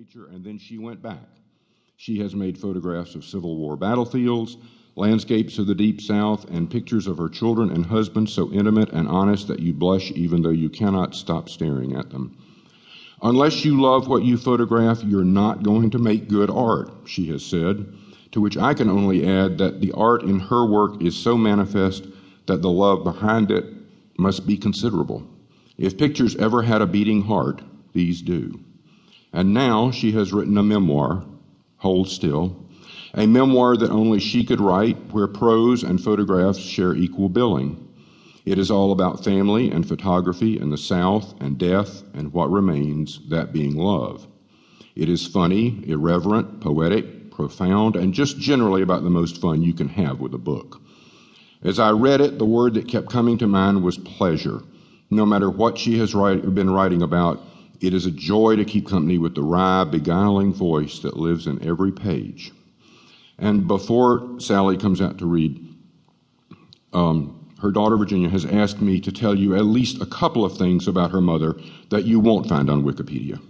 nature, and then she went back. She has made photographs of Civil War battlefields, landscapes of the Deep South, and pictures of her children and husband so intimate and honest that you blush even though you cannot stop staring at them. Unless you love what you photograph, you're not going to make good art, she has said, to which I can only add that the art in her work is so manifest that the love behind it must be considerable. If pictures ever had a beating heart, these do. And now she has written a memoir, Hold Still, a memoir that only she could write, where prose and photographs share equal billing. It is all about family and photography in the South and death and what remains, that being love. It is funny, irreverent, poetic, profound, and just generally about the most fun you can have with a book. As I read it, the word that kept coming to mind was pleasure. No matter what she has been writing about, it is a joy to keep company with the wry, beguiling voice that lives in every page. And before Sally comes out to read, her daughter Virginia has asked me to tell you at least a couple of things about her mother that you won't find on Wikipedia.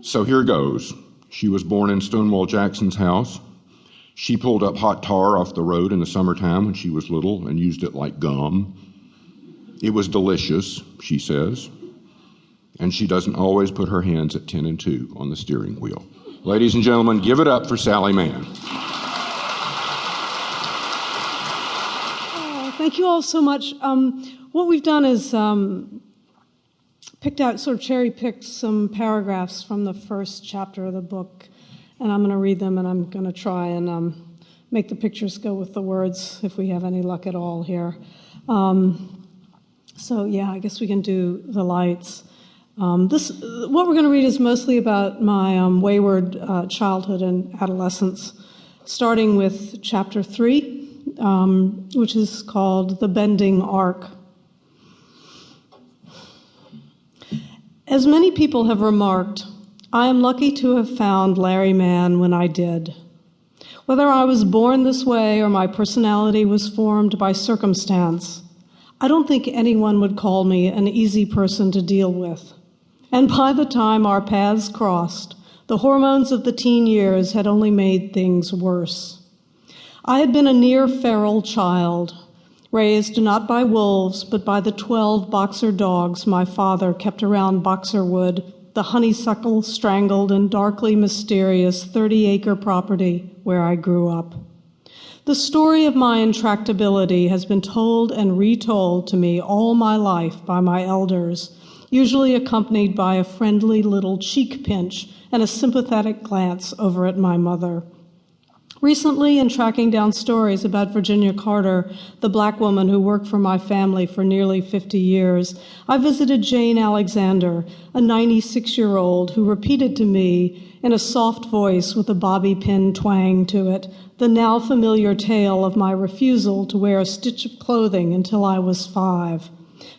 So here goes. She was born in Stonewall Jackson's house. She pulled up hot tar off the road in the summertime when she was little and used it like gum. It was delicious, she says. And she doesn't always put her hands at 10 and 2 on the steering wheel. Ladies and gentlemen, give it up for Sally Mann. Thank you all so much. What we've done is cherry-picked some paragraphs from the first chapter of the book, and I'm going to read them, and I'm going to try and make the pictures go with the words, if we have any luck at all here. I guess we can do the lights. What we're going to read is mostly about my wayward childhood and adolescence, starting with chapter 3, which is called The Bending Arc. As many people have remarked, I am lucky to have found Larry Mann when I did. Whether I was born this way or my personality was formed by circumstance, I don't think anyone would call me an easy person to deal with. And by the time our paths crossed, the hormones of the teen years had only made things worse. I had been a near feral child, raised not by wolves, but by the 12 boxer dogs my father kept around Boxerwood, the honeysuckle strangled and darkly mysterious 30-acre property where I grew up. The story of my intractability has been told and retold to me all my life by my elders, usually accompanied by a friendly little cheek pinch and a sympathetic glance over at my mother. Recently, in tracking down stories about Virginia Carter, the black woman who worked for my family for nearly 50 years, I visited Jane Alexander, a 96-year-old who repeated to me in a soft voice with a bobby pin twang to it the now familiar tale of my refusal to wear a stitch of clothing until I was 5.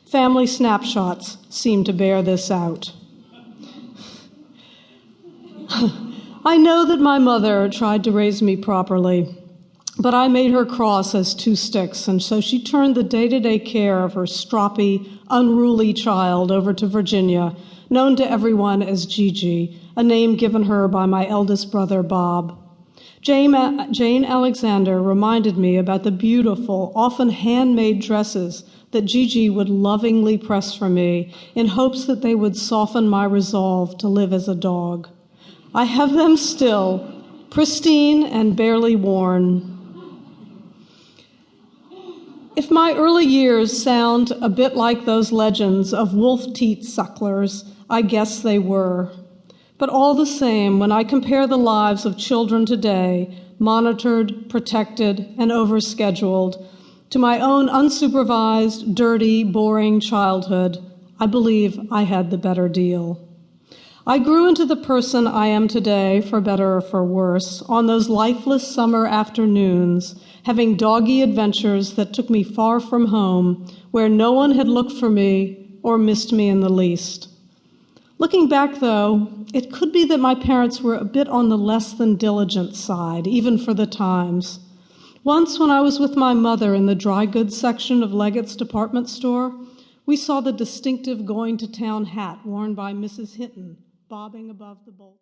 Family snapshots seem to bear this out. I know that my mother tried to raise me properly, but I made her cross as 2 sticks, and so she turned the day-to-day care of her stroppy, unruly child over to Virginia, known to everyone as Gigi, a name given her by my eldest brother, Bob. Jane Alexander reminded me about the beautiful, often handmade dresses that Gigi would lovingly press for me in hopes that they would soften my resolve to live as a dog. I have them still, pristine and barely worn. If my early years sound a bit like those legends of wolf-teat sucklers, I guess they were. But all the same, when I compare the lives of children today, monitored, protected, and overscheduled, to my own unsupervised, dirty, boring childhood, I believe I had the better deal. I grew into the person I am today, for better or for worse, on those lifeless summer afternoons, having doggy adventures that took me far from home, where no one had looked for me or missed me in the least. Looking back, though, it could be that my parents were a bit on the less than diligent side, even for the times. Once, when I was with my mother in the dry goods section of Leggett's department store, we saw the distinctive going-to-town hat worn by Mrs. Hinton bobbing above the bolt.